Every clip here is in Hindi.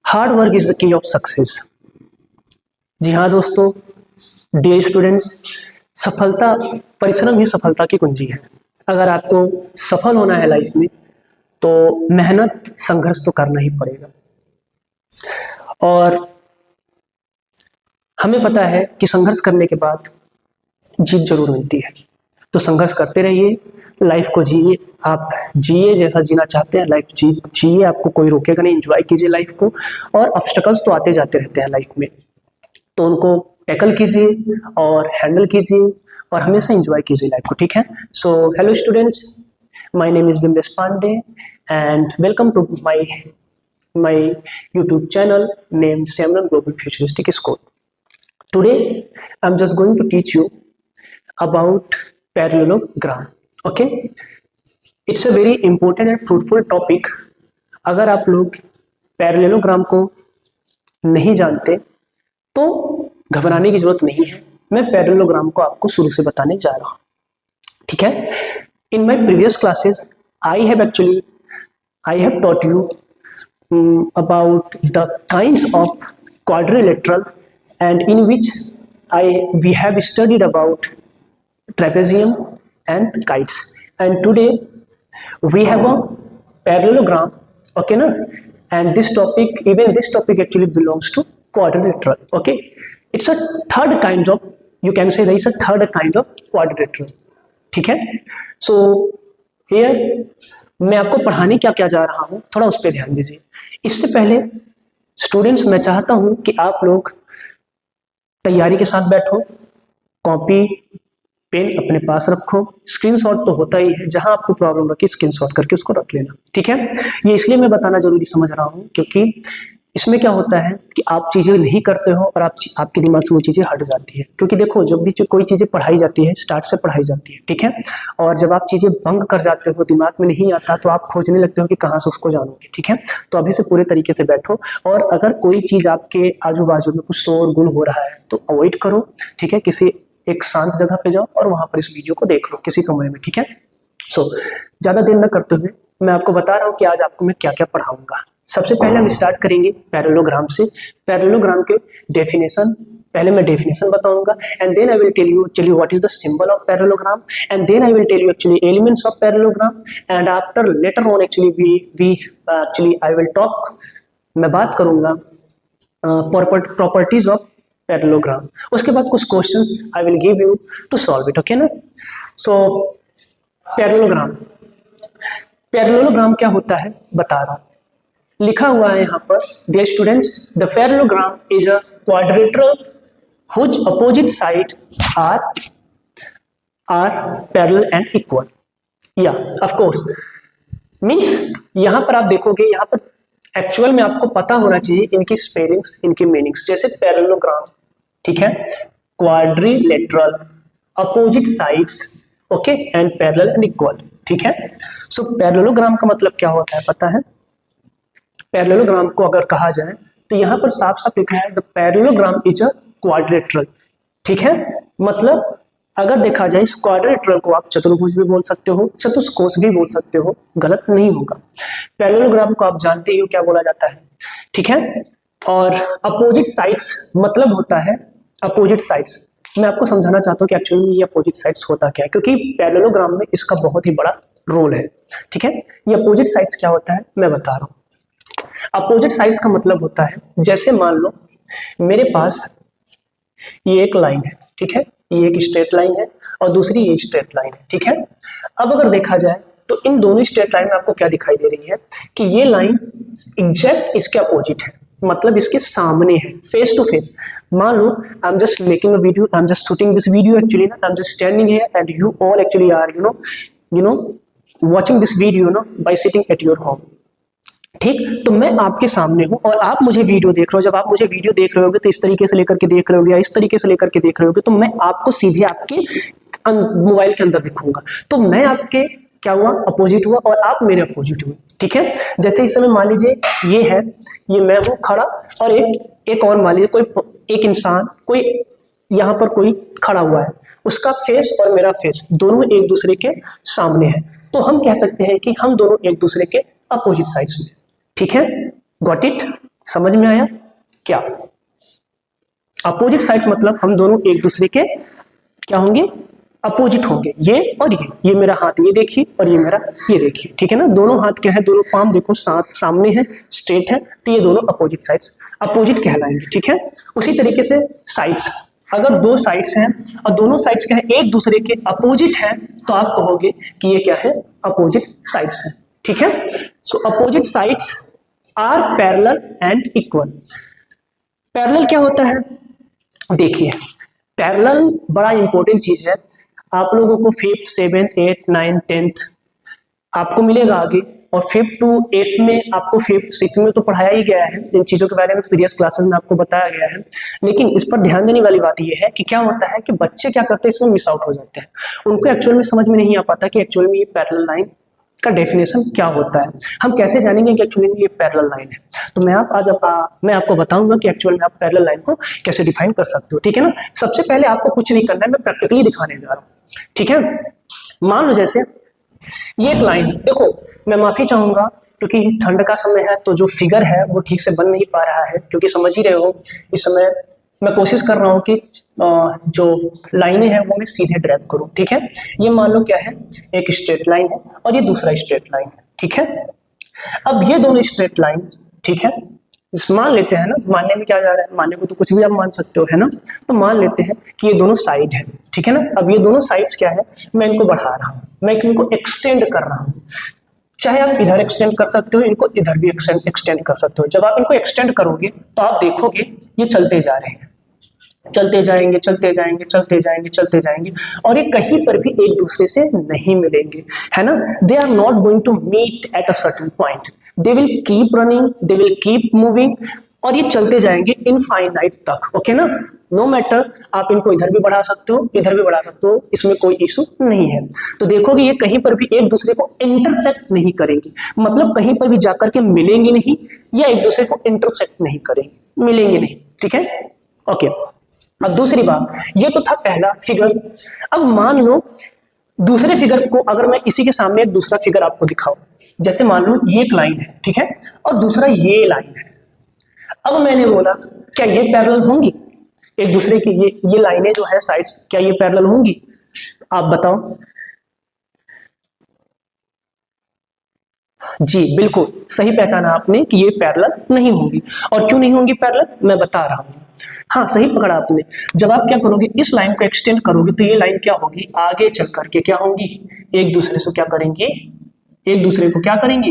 Hard work is the key of success. जी हाँ दोस्तों, डियर स्टूडेंट्स, सफलता, परिश्रम ही सफलता की कुंजी है। अगर आपको सफल होना है लाइफ में तो मेहनत, संघर्ष तो करना ही पड़ेगा। और हमें पता है कि संघर्ष करने के बाद जीत जरूर मिलती है। तो संघर्ष करते रहिए, लाइफ को जिए, आप जिए जैसा जीना चाहते हैं, लाइफ जिए, आपको कोई रोकेगा नहीं, एंजॉय कीजिए लाइफ को। और ऑब्स्टेकल्स तो आते जाते रहते हैं लाइफ में, तो उनको टैकल कीजिए और हैंडल कीजिए और हमेशा एंजॉय कीजिए लाइफ को, ठीक है। So hello students, my name is Bimlesh Pandey and welcome to my YouTube channel named Samran Global Futuristic School. Today I'm just going to teach you about parallelogram. Okay, it's a very important and fruitful topic. अगर आप लोग पैरेललोग्राम को नहीं जानते तो घबराने की जरूरत नहीं है, मैं पैरेललोग्राम को आपको शुरू से बताने जा रहा हूँ, ठीक है। In my previous classes I have taught you about the kinds of quadrilateral, and in which we have studied about trapezium and kites, and today we have a parallelogram, okay na, and this topic actually belongs to quadrilateral. Okay, it's a third kind of, you can say there is a third kind of quadrilateral, ठीक है। so here मैं आपको पढ़ाने क्या क्या जा रहा हूँ, थोड़ा उस पर ध्यान दीजिए। इससे पहले स्टूडेंट्स, मैं चाहता हूं कि आप लोग तैयारी के साथ बैठो, कॉपी पेन अपने पास रखो, स्क्रीनशॉट तो होता ही है, जहां आपको प्रॉब्लम रखी स्क्रीनशॉट करके उसको रख लेना, ठीक है। ये इसलिए मैं बताना जरूरी समझ रहा हूं क्योंकि इसमें क्या होता है कि आप चीजें नहीं करते हो और आपके दिमाग से वो चीजें हट जाती है। क्योंकि देखो, जब भी कोई चीजें पढ़ाई जाती है, स्टार्ट से पढ़ाई जाती है, ठीक है, और जब आप चीजें बंक कर जाते हो, दिमाग में नहीं आता, तो आप खोजने लगते हो कि कहाँ से उसको जानोगे, ठीक है। तो अभी से पूरे तरीके से बैठो, और अगर कोई चीज आपके आजू बाजू में कुछ शोर गुल हो रहा है तो अवॉइड करो, ठीक है। किसी एक शांत जगह पे जाओ और वहां पर इस वीडियो को देख लो किसी कमरे में, ठीक है। सो ज्यादा देर न करते हुए मैं आपको बता रहा हूँ कि आज आपको मैं क्या क्या पढ़ाऊंगा। सबसे पहले हम स्टार्ट करेंगे पैरेललोग्राम से। पैरेललोग्राम के डेफिनेशन, पहले मैं डेफिनेशन बताऊंगा, and then I will tell you what is the symbol of parallelogram, and then I will tell you actually elements of parallelogram, and after later on actually I will talk, मैं बात करूंगा प्रॉपर्टीज ऑफ पैरेललोग्राम। उसके बाद कुछ questions I will give you to solve it, okay ना। सो पैरेललोग्राम क्या होता है बता रहा हूं, लिखा हुआ है यहाँ पर, dear students, the parallelogram is a quadrilateral whose opposite side are parallel and equal. Yeah, of course. Means यहाँ पर आप देखोगे, यहाँ पर एक्चुअल में आपको पता होना चाहिए इनकी स्पेलिंग्स, इनकी मीनिंग्स। जैसे पैरेललोग्राम, ठीक है, quadrilateral, opposite sides, okay, and parallel and equal, ठीक है। सो पैरेललोग्राम का मतलब क्या होता है पता है? पैरेललोग्राम को अगर कहा जाए तो यहाँ पर साफ साफ लिखा है the parallelogram is a quadrilateral, ठीक है। मतलब अगर देखा जाए इस क्वाड्रिलेटरल को आप चतुर्भुज भी बोल सकते हो, चतुष्कोश भी बोल सकते हो, गलत नहीं होगा। पैरेललोग्राम को आप जानते ही हो क्या बोला जाता है, ठीक है। और अपोजिट साइड्स मतलब होता है अपोजिट साइड्स। मैं आपको समझाना चाहता हूँ कि एक्चुअली ये अपोजिट साइड्स होता क्या है, क्योंकि पैरेललोग्राम में इसका बहुत ही बड़ा रोल है, ठीक है। ये अपोजिट साइड्स क्या होता है मैं बता रहा हूँ। अपोजिट साइड्स का मतलब होता है, जैसे मान लो मेरे पास ये एक लाइन है, ठीक है, ये एक स्ट्रेट लाइन है और दूसरी ये स्ट्रेट लाइन है, ठीक है। अब अगर देखा जाए तो इन दोनों स्ट्रेट लाइन में आपको क्या दिखाई दे रही है कि ये लाइन एग्जैक्ट इसके अपोजिट है, मतलब इसके सामने है, फेस टू फेस। मान लो I am just making a video, I am just shooting this video actually, I am just standing here and you all actually are you know watching this video by sitting at your home, ठीक। तो मैं आपके सामने हूं और आप मुझे वीडियो देख रहे हो। जब आप मुझे वीडियो देख रहे होगे तो इस तरीके से लेकर के देख रहे होगे या इस तरीके से लेकर के देख रहे होगे, तो मैं आपको सीधे आपके मोबाइल के अंदर दिखूंगा। तो मैं आपके क्या हुआ, अपोजिट हुआ, और आप मेरे अपोजिट हुए, ठीक है। जैसे इस समय मान लीजिए ये है, ये मैं हूं खड़ा, और एक और मान लीजिए कोई एक इंसान, कोई यहाँ पर कोई खड़ा हुआ है, उसका फेस और मेरा फेस दोनों एक दूसरे के सामने है, तो हम कह सकते हैं कि हम दोनों एक दूसरे के अपोजिट साइड्स में, ठीक है। Got it? समझ में आया क्या? अपोजिट साइड्स मतलब हम दोनों एक दूसरे के क्या होंगे, अपोजिट होंगे, ये और ये मेरा हाथ ये देखिए और ये मेरा ये देखिए, ठीक है ना। दोनों हाथ क्या है, दोनों पाम देखो साथ सामने है, स्ट्रेट है, तो ये दोनों अपोजिट साइड्स अपोजिट कहलाएंगे, ठीक है। उसी तरीके से साइड्स, अगर दो साइड्स हैं और दोनों साइड्स क्या है, एक दूसरे के अपोजिट है, तो आप कहोगे कि ये क्या है, अपोजिट साइड्स है, ठीक है। So opposite sides are parallel and equal. Parallel क्या होता है, देखिए पैरेलल बड़ा इंपॉर्टेंट चीज है। आप लोगों को 5th 7th 8th 9th 10th आपको मिलेगा आगे, और 5th to 8th में आपको 5th 6th में तो पढ़ाया ही गया है, इन चीजों के बारे में प्रीवियस क्लासेस में आपको बताया गया है। लेकिन इस पर ध्यान देने वाली बात यह है कि क्या होता है कि बच्चे क्या करते हैं, इसमें मिस आउट हो जाते हैं, उनको एक्चुअल में समझ में नहीं आ पाता कि एक्चुअल में ये पैरेलल लाइन का डेफिनेशन क्या होता है। हम कैसे जानेंगे कि एक्चुअली में ये पैरेलल लाइन है? तो मैं आपको बताऊंगा कि एक्चुअल में आप पैरेलल लाइन को कैसे डिफाइन कर सकते हो, ठीक है ना। सबसे पहले आपको कुछ नहीं करना है, मैं प्रैक्टिकली दिखाने जा रहा हूँ, ठीक है। मान लो जैसे ये एक लाइन है, देखो मैं माफी चाहूंगा क्योंकि ठंड का समय है, तो जो फिगर है वो ठीक से बन नहीं पा रहा है, क्योंकि समझ ही रहे हो इस समय मैं कोशिश कर रहा हूँ कि जो लाइनें हैं वो मैं सीधे ड्रैग करूँ, ठीक है। ये मान लो क्या है, एक स्ट्रेट लाइन है और ये दूसरा स्ट्रेट लाइन है, ठीक है। अब ये दोनों स्ट्रेट लाइन, ठीक है, इस मान लेते हैं ना, मानने में क्या जा रहा है, मानने को तो कुछ भी आप मान सकते हो, है ना। तो मान लेते हैं कि ये दोनों साइड है, ठीक है ना। अब ये दोनों साइड्स क्या है, मैं इनको बढ़ा रहा हूँ, मैं इनको एक्सटेंड कर रहा हूँ। चाहे आप इधर एक्सटेंड कर सकते हो, इनको इधर भी एक्सटेंड कर सकते हो। जब आप इनको एक्सटेंड करोगे तो आप देखोगे ये चलते जा रहे हैं, चलते जाएंगे चलते जाएंगे चलते जाएंगे चलते जाएंगे, और ये कहीं पर भी एक दूसरे से नहीं मिलेंगे, है ना। They are not going to meet at a certain point, they will keep running, they will keep moving, और ये चलते जाएंगे इनफाइनाइट तक, ओके ना। नो मैटर, आप इनको इधर भी बढ़ा सकते हो इधर भी बढ़ा सकते हो, इसमें कोई इशू नहीं है। तो देखोगे ये कहीं पर भी एक दूसरे को इंटरसेक्ट नहीं करेंगे, मतलब कहीं पर भी जाकर के मिलेंगे नहीं, या एक दूसरे को इंटरसेक्ट नहीं करेंगे, मिलेंगे नहीं, ठीक है, ओके। अब दूसरी बात, ये तो था पहला फिगर। अब मान लो दूसरे फिगर को अगर मैं इसी के सामने एक दूसरा फिगर आपको दिखाऊं, जैसे मान लो ये एक लाइन है, ठीक है, और दूसरा ये लाइन है। अब मैंने बोला क्या ये पैरेलल होंगी एक दूसरे की, ये लाइनें जो है साइड्स, क्या ये पैरेलल होंगी? आप बताओ। जी बिल्कुल सही पहचाना आपने कि ये पैरेलल नहीं होंगी। और क्यों नहीं होंगी पैरेलल, मैं बता रहा हूं। हाँ सही पकड़ा आपने। जब आप क्या करोगे, इस लाइन को एक्सटेंड करोगे तो ये लाइन क्या होगी, आगे चल करके क्या होंगी, एक दूसरे से क्या करेंगे, एक दूसरे को क्या करेंगे,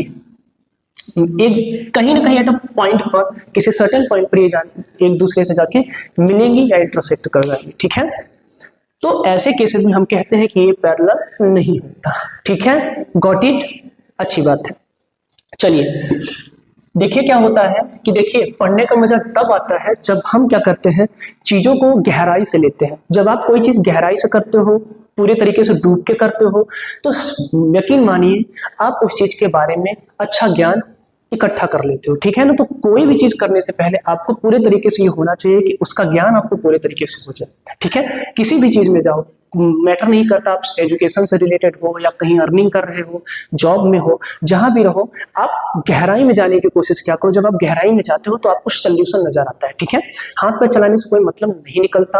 एक कहीं ना कहीं एट अ पॉइंट पर, किसी सर्टेन पॉइंट पर ये एक दूसरे से जाके मिलेंगी या इंटरसेक्ट कर जाएंगे, ठीक है। तो ऐसे केसेस में हम कहते हैं कि ये पैरेलल नहीं होता, ठीक है, गॉट इट, अच्छी बात है। चलिए देखिए क्या होता है कि देखिए पढ़ने का मजा तब आता है जब हम क्या करते हैं, चीजों को गहराई से लेते हैं। जब आप कोई चीज गहराई से करते हो, पूरे तरीके से डूब के करते हो, तो यकीन मानिए आप उस चीज के बारे में अच्छा ज्ञान इकट्ठा कर लेते हो, ठीक है ना। तो कोई भी चीज करने से पहले आपको पूरे तरीके से ये होना चाहिए कि उसका ज्ञान आपको पूरे तरीके से हो जाए, ठीक है। किसी भी चीज में जाओ, मैटर नहीं करता आप एजुकेशन से रिलेटेड हो या कहीं अर्निंग कर रहे हो, जॉब में हो, जहां भी रहो, आप गहराई में जाने की कोशिश क्या करो। जब आप गहराई में जाते हो तो आपको सोल्यूशन नजर आता है, ठीक है। हाथ पर चलाने से कोई मतलब नहीं निकलता,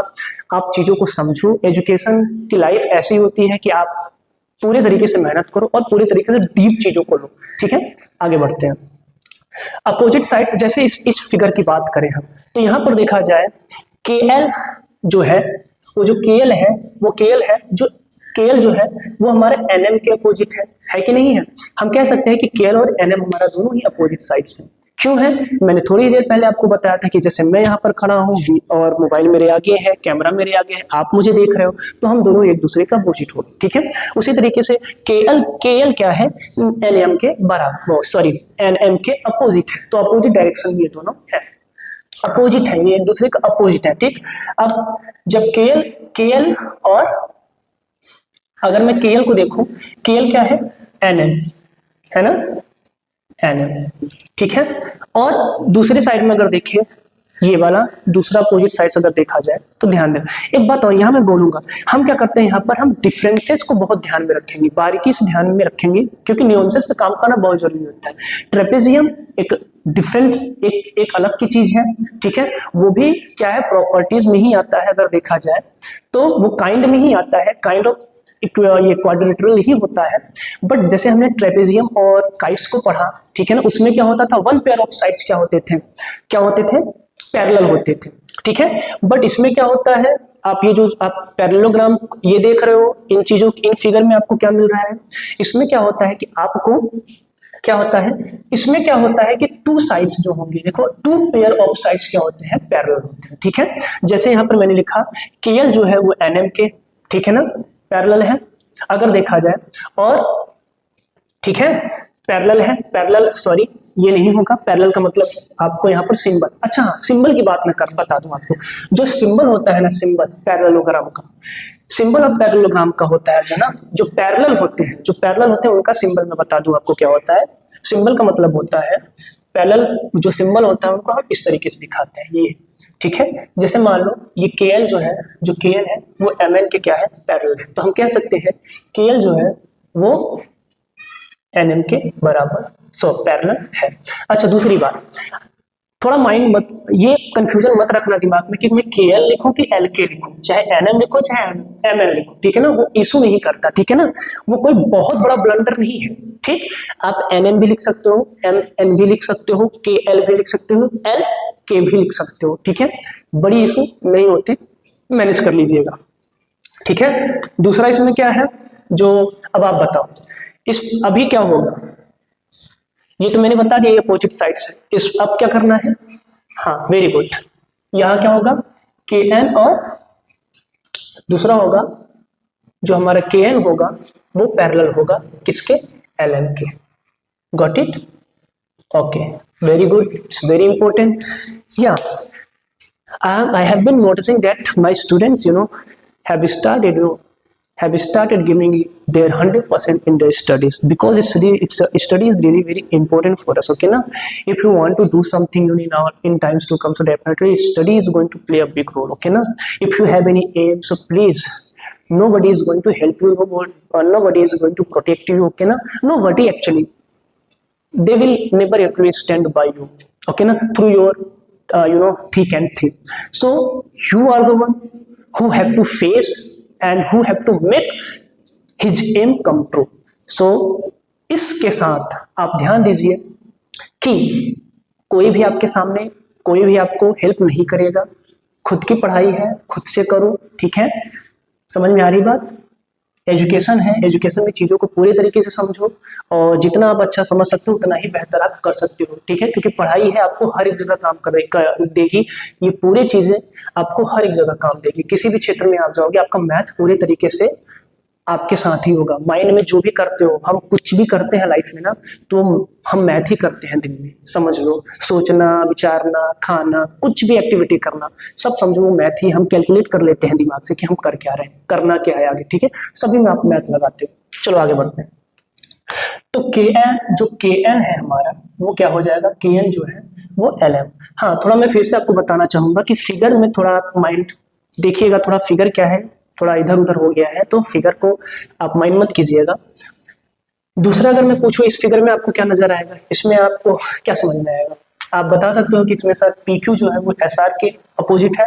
आप चीजों को समझो। एजुकेशन की लाइफ ऐसी होती है कि आप पूरे तरीके से मेहनत करो और पूरे तरीके से डीप चीजों को लो, ठीक है। आगे बढ़ते हैं। अपोजिट साइड्स, जैसे इस फिगर की बात करें हम, तो यहां पर देखा जाए KL जो है, वो जो KL है वो KL है, जो KL जो है वो हमारे NM के अपोजिट है कि नहीं है। हम कह सकते हैं कि KL और NM हमारा दोनों ही अपोजिट साइड्स हैं। क्यों है, मैंने थोड़ी देर पहले आपको बताया था कि जैसे मैं यहाँ पर खड़ा हूँ और मोबाइल मेरे आगे है, कैमरा मेरे आगे है, आप मुझे देख रहे हो, तो हम दोनों एक दूसरे का अपोजिट हो, ठीक है। उसी तरीके से KL क्या है, NM के बराबर, सॉरी NM के अपोजिट है, तो अपोजिट डायरेक्शन में ये दोनों है, अपोजिट है, ये एक दूसरे का अपोजिट है, ठीक। अब जब KL और अगर मैं KL को देखूं, KL क्या है, NM है ना, NM, ठीक है। और दूसरे साइड में अगर देखें ये वाला दूसरा अपोजिट साइड्स अगर देखा जाए तो ध्यान देना। एक बात और यहाँ मैं बोलूंगा, हम क्या करते हैं यहाँ पर, हम डिफरेंसेस को बहुत ध्यान में रखेंगे, बारीकी से ध्यान में रखेंगे, क्योंकि न्यूएंसेस पे काम करना बहुत जरूरी होता है। ट्रेपेजियम एक डिफरेंट एक अलग की चीज है, ठीक है, वो भी क्या है, प्रॉपर्टीज में ही आता है। अगर देखा जाए तो वो काइंड में ही आता है, काइंड ऑफ ये क्वाड्रिलेटरल ही होता है। बट जैसे हमने ट्रेपेजियम और काइट्स को पढ़ा, ठीक है ना, उसमें क्या होता था, वन पेयर ऑफ साइड्स क्या होते थे, पैरेलल होते थे, ठीक है। बट इसमें क्या होता है, आप ये जो आप पैरेललोग्राम ये देख रहे हो, इन चीजों इन फिगर में आपको क्या मिल रहा है, इसमें क्या होता है कि आपको क्या होता है, इसमें क्या होता है कि टू साइड्स जो होंगे, देखो टू पेयर ऑफ साइड्स क्या होते हैं, पैरेलल होते हैं, ठीक है। जैसे यहाँ पर मैंने लिखा KL जो है वो NM के, ठीक है ना, पैरेलल है अगर देखा जाए, और ठीक है पैरेलल है, पैरेलल सॉरी ये नहीं होगा, पैरेलल का मतलब आपको यहाँ पर सिंबल, अच्छा सिंबल की बात मैं बता दूं आपको, जो सिंबल होता है ना, सिंबल पैरेललोग्राम का, सिंबल ऑफ पैरेललोग्राम का होता है ना, जो पैरेलल होते हैं उनका सिंबल मैं बता दूं आपको क्या होता है। सिंबल का मतलब होता है, पैरेलल जो सिंबल होता है उनको हम इस तरीके से दिखाते हैं, ये ठीक है। जैसे मान लो ये KL जो KL है वो MN के क्या है, पैरेलल है, तो हम कह सकते हैं KL जो है वो NM के बराबर पैरेलल है। अच्छा दूसरी बात, थोड़ा माइंड मत, ये कंफ्यूजन मत रखना दिमाग में कि मैं KL लिखूं कि LK लिखूं, चाहे NM लिखो चाहे MN लिखो, ठीक है ना, वो इशू नहीं करता, ठीक है ना, वो कोई बहुत बड़ा ब्लंडर नहीं है, ठीक। आप NM भी लिख सकते हो, MN भी लिख सकते हो, KL भी लिख सकते हो, LK भी लिख सकते हो, ठीक है, बड़ी इशू नहीं होती, मैनेज कर लीजिएगा, ठीक है। दूसरा इसमें क्या है, जो अब आप बताओ इस अभी क्या होगा, ये तो मैंने बता दिया, ये अपोजिट साइड्स है, इस अब क्या करना है, हाँ वेरी गुड, यहाँ क्या होगा KN, और दूसरा होगा जो हमारा KN होगा वो पैरेलल होगा किसके, LM के, got it, okay very good, it's very important. या I have been noticing that my students have started giving their 100% in their studies, because study is really very important for us, okay na. If you want to do something in times to come, so definitely study is going to play a big role, okay na. If you have any aim, so please, nobody is going to help you, nobody is going to protect you, okay na, nobody actually, they will never actually stand by you, okay na, through your thick and thin. So you are the one who have to face and who have to make his aim come true. So इसके साथ आप ध्यान दीजिए कि कोई भी आपके सामने, कोई भी आपको हेल्प नहीं करेगा, खुद की पढ़ाई है, खुद से करो, ठीक है, समझ में आ रही बात। एजुकेशन है, एजुकेशन में चीज़ों को पूरे तरीके से समझो, और जितना आप अच्छा समझ सकते हो उतना ही बेहतर आप कर सकते हो, ठीक है, क्योंकि पढ़ाई है आपको हर एक जगह काम देगी, ये पूरी चीज़ें आपको हर एक जगह काम देगी। किसी भी क्षेत्र में आप जाओगे, आपका मैथ पूरे तरीके से आपके साथ ही होगा। माइंड में जो भी करते हो, हम कुछ भी करते हैं लाइफ में ना, तो हम मैथ ही करते हैं दिन में, समझ लो, सोचना, विचारना, खाना, कुछ भी एक्टिविटी करना, सब समझो वो मैथ ही, हम कैलकुलेट कर लेते हैं दिमाग से कि हम कर क्या रहे हैं, करना क्या है आगे, ठीक है, सभी में आप मैथ लगाते हो। चलो आगे बढ़ते हैं। तो KN है हमारा, वो क्या हो जाएगा, KN जो है वो LM। हाँ थोड़ा मैं फिर से आपको बताना चाहूंगा कि फिगर में थोड़ा माइंड देखिएगा, थोड़ा फिगर क्या है, थोड़ा इधर उधर हो गया है, तो फिगर को आप माइंड मत कीजिएगा। दूसरा अगर मैं पूछूं इस फिगर में आपको क्या नजर आएगा, इसमें आपको क्या समझ में आएगा, आप बता सकते हो कि इसमें सर PQ जो है वो SR के अपोजिट है,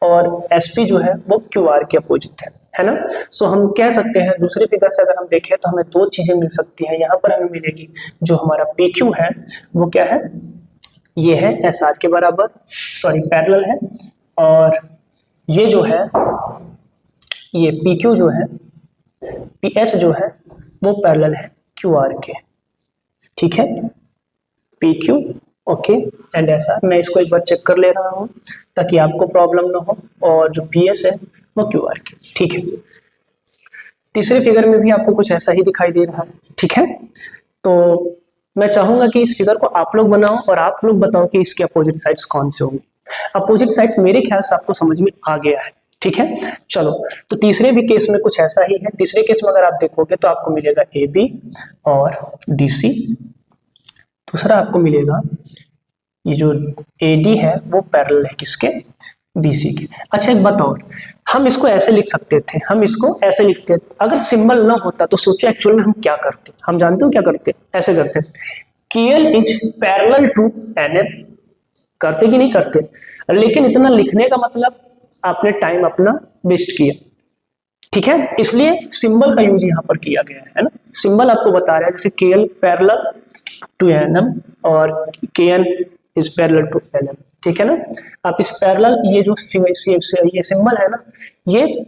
और SP जो है वो QR के अपोजिट है ना। सो हम कह सकते हैं दूसरे फिगर से अगर हम देखें तो हमें दो चीजें मिल सकती हैं। यहाँ पर हमें मिलेगी जो हमारा PQ है वो क्या है, ये है SR के बराबर, सॉरी पैरेलल है, और ये जो है ये PQ जो है, PS जो है वो पैरेलल है QR के, ठीक है, PQ ओके एंड SR। मैं इसको एक बार चेक कर ले रहा हूँ ताकि आपको प्रॉब्लम ना हो, और जो PS है वो QR के, ठीक है। तीसरे फिगर में भी आपको कुछ ऐसा ही दिखाई दे रहा है, ठीक है। तो मैं चाहूंगा कि इस फिगर को आप लोग बनाओ और आप लोग बताओ कि इसके अपोजिट साइड्स कौन से होंगे। अपोजिट साइड्स मेरे ख्याल से आपको समझ में आ गया है, ठीक है। चलो तो तीसरे भी केस में कुछ ऐसा ही है। तीसरे केस में अगर आप देखोगे तो आपको मिलेगा AB और DC, दूसरा आपको मिलेगा ये जो AD है वो पैरेलल है किसके, BC के। अच्छा एक बात और, हम इसको ऐसे लिख सकते थे, हम इसको ऐसे लिखते, अगर सिंबल ना होता तो सोचो एक्चुअल में हम क्या करते, हम जानते हो क्या करते, ऐसे करते, KL is parallel to NM, करते कि नहीं करते, लेकिन इतना लिखने का मतलब आपने टाइम अपना वेस्ट किया, ठीक है, इसलिए सिंबल का यूज यहाँ पर किया गया है ना, सिंबल आपको बता रहा है, जैसे KL पैरेलल टू NM और KN is parallel to LM, ठीक है ना। आप इस पैरेलल, ये जो ये सिंबल है ना, ये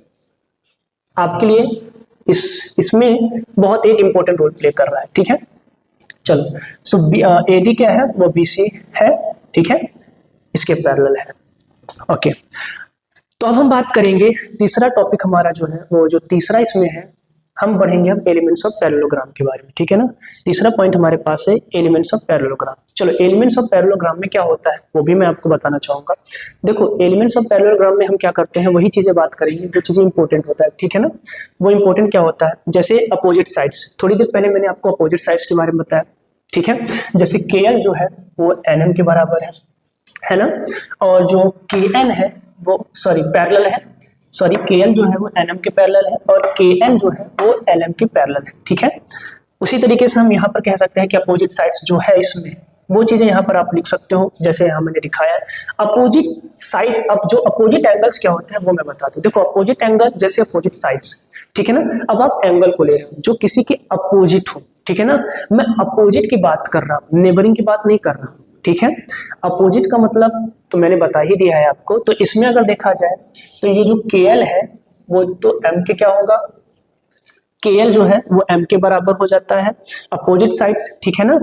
आपके लिए इसमें बहुत एक इंपॉर्टेंट रोल प्ले कर रहा है, ठीक है। चलो, सो AD क्या है, वो BC है, ठीक है, इसके पैरेलल है, ओके। तो अब हम बात करेंगे तीसरा टॉपिक हमारा जो है, वो जो तीसरा इसमें है, हम बढ़ेंगे अब एलिमेंट्स ऑफ पैरेललोग्राम के बारे में, ठीक है ना। तीसरा पॉइंट हमारे पास है एलिमेंट्स ऑफ पैरेललोग्राम। चलो, एलिमेंट्स ऑफ पैरेललोग्राम में क्या होता है वो भी मैं आपको बताना चाहूंगा। देखो, एलिमेंट्स ऑफ पैरेललोग्राम में हम क्या करते हैं, वही चीजें बात करेंगे जो चीजें इंपॉर्टेंट होता है, ठीक है ना। वो इंपॉर्टेंट क्या होता है, जैसे अपोजिट साइड्स, थोड़ी देर पहले मैंने आपको अपोजिट साइड्स के बारे में बताया, ठीक है। जैसे KL जो है वो NM के बराबर है ना, और जो KN है वो पैरेलल है, KL जो है वो NM के पैरेलल है, और KN जो है वो LM के पैरेलल है, ठीक है। उसी तरीके से हम यहाँ पर कह सकते हैं कि अपोजिट साइड्स जो है इसमें, वो चीजें यहाँ पर आप लिख सकते हो, जैसे यहाँ मैंने दिखाया है अपोजिट साइड। अब जो अपोजिट एंगल्स क्या होते हैं वो मैं बताता हूँ। देखो, अपोजिट एंगल जैसे अपोजिट साइड्स, ठीक है ना। अब आप एंगल को ले रहे हो जो किसी के अपोजिट हो, ठीक है ना। मैं अपोजिट की बात कर रहा हूँ, नेबरिंग की बात नहीं कर रहा हूँ, ठीक है। अपोजिट का मतलब तो मैंने बता ही दिया है आपको। तो इसमें अगर देखा जाए तो ये जो KL है वो तो M के क्या होगा, KL जो है वो M के बराबर हो जाता है, अपोजिट साइड्स, ठीक है ना।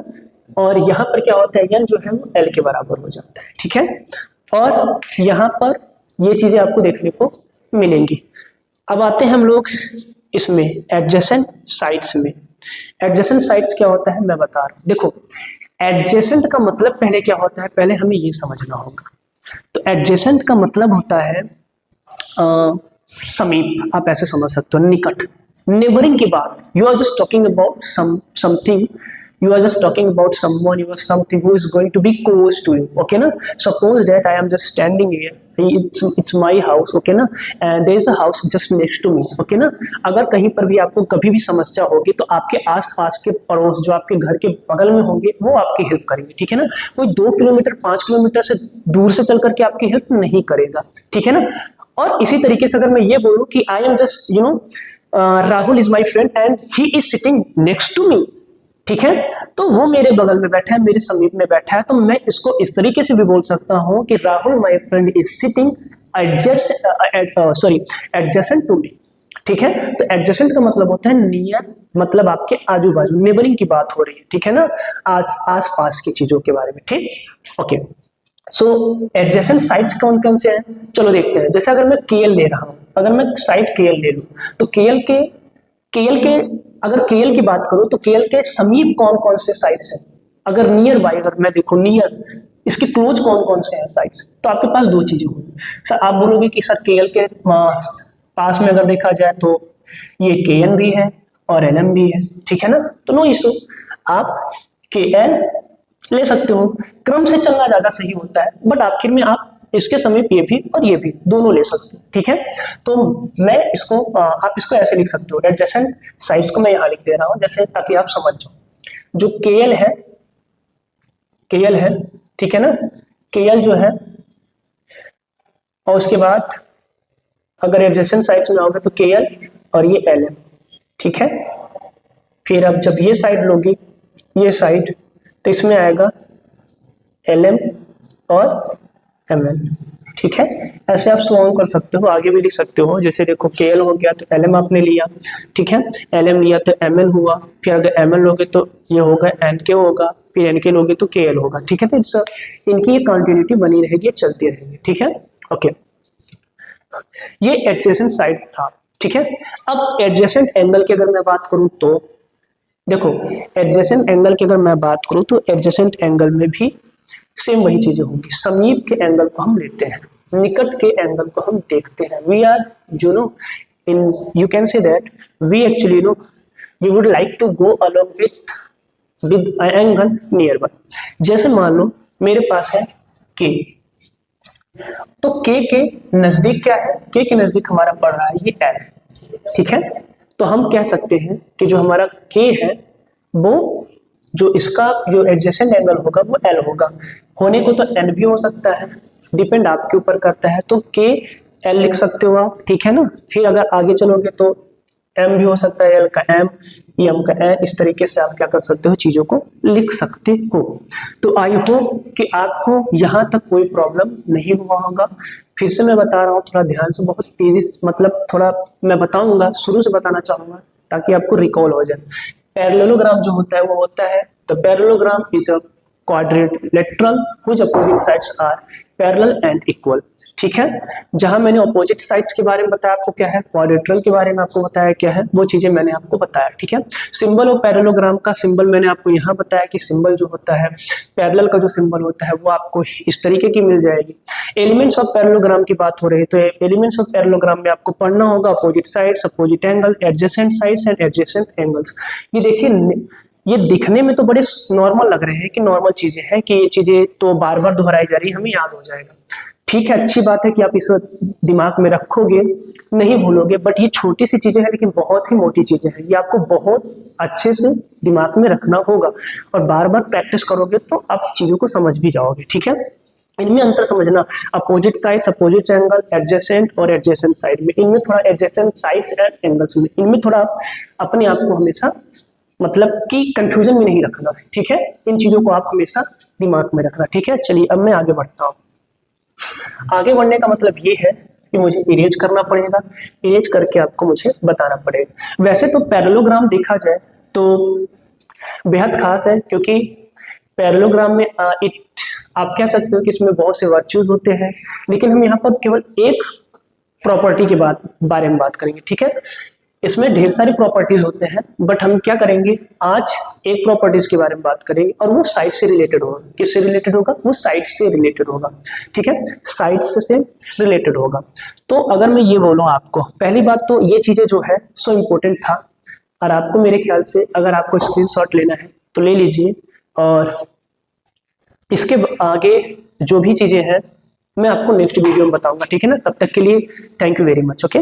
और यहाँ पर क्या होता है, N जो है वो L के बराबर हो जाता है, ठीक है। और यहाँ पर ये चीजें आपको देखने को मिलेंगी। अब आते हैं हम लोग इसमें एडजेसेंट साइड्स में। एडजेसेंट साइड्स क्या होता है मैं बता रहा हूँ। देखो, एडजेसेंट का मतलब पहले क्या होता है, पहले हमें ये समझना होगा। तो एडजेसेंट का मतलब होता है समीप, आप ऐसे समझ सकते हो, निकट, नेबरिंग की बात। You are just talking about something, you are just talking about someone, you are something who is going to be close to you, okay na. Suppose that I am just standing here, it's my house, okay na, and there is a house just next to me, okay na. अगर कहीं पर भी आपको कभी भी समस्या होगी तो आपके आसपास के पड़ोस जो आपके घर के बगल में होंगे वो आपकी हेल्प करेंगे, ठीक है ना। कोई 2 किलोमीटर 5 किलोमीटर से दूर से चल करके आपकी हेल्प नहीं करेगा, ठीक है ना। और इसी तरीके से अगर मैं ये बोलूं कि I am just Rahul is my friend and he is sitting next to me, ठीक है, तो वो मेरे बगल में बैठा है, मेरे समीप में बैठा है, तो मैं इसको इस तरीके से भी बोल सकता हूं कि Rahul my friend is sitting adjacent to me, ठीक है। तो एडजेसेंट का मतलब होता है नियर, मतलब आपके आजू बाजू, नेबरिंग की बात हो रही है, ठीक है ना, आस पास की चीजों के बारे में, ठीक, ओके। सो एडजेसेंट साइड्स कौन कौन से हैं, चलो देखते हैं। जैसे अगर मैं KL ले रहा हूं, अगर मैं साइड KL ले लूं तो KL के अगर KL की बात करूं तो KL के समीप कौन कौन से साइड्स हैं, अगर नियर बाय, अगर मैं देखो नियर, इसके क्लोज कौन कौन से हैं साइड्स, तो आपके पास 2 चीजें होंगी। सर आप बोलोगे कि सर KL के पास में अगर देखा जाए तो ये KN भी है और LM भी है, ठीक है ना, तो नो इशू, आप KL ले सकते हो, क्रम से चलना ज्यादा सही होता है, बट आखिर में आप इसके समीप ये भी और ये भी दोनों ले सकते हो, ठीक है। तो मैं इसको आप इसको ऐसे लिख सकते हो, एडजेसेंट साइड्स को मैं यहाँ लिख दे रहा हूँ जैसे, ताकि आप समझ जाओ। जो KL है, ठीक है ना, KL जो है, और उसके बाद अगर एडजेसेंट साइड्स में आओगे तो KL और ये LM, ठीक है। फिर अब जब ये साइड लोगी, ये साइड, तो इसमें आएगा LM और MN, ठीक है। ऐसे आप सॉल्व कर सकते हो, आगे भी लिख सकते हो। जैसे देखो KL हो गया तो LM आपने लिया, ठीक है, LM लिया तो MN हुआ, फिर अगर MN लोगे तो ये होगा NK होगा, फिर NK लोगे तो KL होगा, ठीक है। तो इनकी ये कंटिन्यूटी बनी रहेगी, चलती रहेगी, ठीक है, ओके। ये एडजेसेंट साइड था, ठीक है। अब एडजेसेंट एंगल की अगर मैं बात करूं तो देखो, एडजेसेंट एंगल की अगर मैं बात करूं तो एडजेसेंट एंगल में भी सेम वही चीजें होंगी। समीप के एंगल को हम लेते हैं, निकट के एंगल को हम देखते हैं। We are you can say that we actually we would like to go along with an angle nearby। जैसे मान लो मेरे पास है के। तो के नजदीक क्या है, के नजदीक हमारा पड़ रहा है ये एल, ठीक है। तो हम कह सकते हैं कि जो हमारा के है वो जो इसका जो एडजेसेंट एंगल होगा वो एल होगा। होने को तो एन भी हो सकता है, डिपेंड आपके ऊपर करता है। तो के एल लिख सकते हो आप, ठीक है ना। फिर अगर आगे चलोगे तो एम भी हो सकता है, एल का एम, एम का एन, इस तरीके से आप क्या कर सकते हो, चीजों को लिख सकते हो। तो आई होप कि आपको यहाँ तक कोई प्रॉब्लम नहीं हुआ होगा। फिर से मैं बता रहा हूँ, थोड़ा ध्यान से, बहुत तेजी से, मतलब थोड़ा मैं बताऊंगा, शुरू से बताना चाहूंगा ताकि आपको रिकॉल हो जाए। पैरेललोग्राम जो होता है वो होता है, तो parallelogram is a quadrilateral whose opposite sides are parallel and equal, ठीक है। जहां मैंने ऑपोजिट साइड्स के बारे में बताया आपको क्या है, क्वाड्रिलेटरल के बारे में आपको बताया क्या है, वो चीजें मैंने आपको बताया, ठीक है। सिंबल ऑफ पैरेललोग्राम का सिंबल मैंने आपको यहाँ बताया कि सिंबल जो होता है पैरेलल का जो सिंबल होता है वो आपको इस तरीके की मिल जाएगी। एलिमेंट्स ऑफ पैरेललोग्राम की बात हो रही है, तो एलिमेंट्स ऑफ पैरेललोग्राम में आपको पढ़ना होगा opposite sides, opposite angle, adjacent sides and adjacent angles. ये देखिए, ये दिखने में तो बड़े नॉर्मल लग रहे हैं कि नॉर्मल चीजें हैं, कि ये चीजें तो बार बार दोहराई जा रही है, हमें याद हो जाएगा, ठीक है। अच्छी बात है कि आप इसे दिमाग में रखोगे, नहीं भूलोगे, बट ये छोटी सी चीजें हैं लेकिन बहुत ही मोटी चीजें हैं, ये आपको बहुत अच्छे से दिमाग में रखना होगा और बार बार प्रैक्टिस करोगे तो आप चीजों को समझ भी जाओगे, ठीक है। इनमें अंतर समझना, opposite sides, opposite angle, adjacent और एडजेसेंट साइड में, इनमें थोड़ा एडजेसेंट साइड्स एंड एंगल्स में, इनमें थोड़ा अपने आप को हमेशा मतलब कि कंफ्यूजन में नहीं रखना, ठीक है। इन चीजों को आप हमेशा दिमाग में रखना, ठीक है। चलिए अब मैं आगे बढ़ता हूँ। आगे बढ़ने का मतलब ये है कि मुझे इरेज करना पड़ेगा, इरेज करके आपको मुझे बताना पड़ेगा। वैसे तो पैरेललोग्राम देखा जाए तो बेहद खास है, क्योंकि पैरेललोग्राम में आप कह सकते हो कि इसमें बहुत से वर्च्यूज होते हैं, लेकिन हम यहाँ पर केवल एक प्रॉपर्टी के बारे में बात करेंगे, ठीक है। इसमें ढेर सारी प्रॉपर्टीज होते हैं, बट हम क्या करेंगे, आज एक प्रॉपर्टीज के बारे में बात करेंगे और वो साइड से रिलेटेड होगा। किससे रिलेटेड होगा, वो साइड से रिलेटेड होगा, ठीक है, साइड से रिलेटेड होगा। तो अगर मैं ये बोलूं आपको, पहली बात तो ये चीजें जो है सो इम्पोर्टेंट था, और आपको मेरे ख्याल से अगर आपको स्क्रीनशॉट लेना है तो ले लीजिए, और इसके आगे जो भी चीजें हैं मैं आपको नेक्स्ट वीडियो में बताऊंगा, ठीक है ना। तब तक के लिए thank you very much, okay.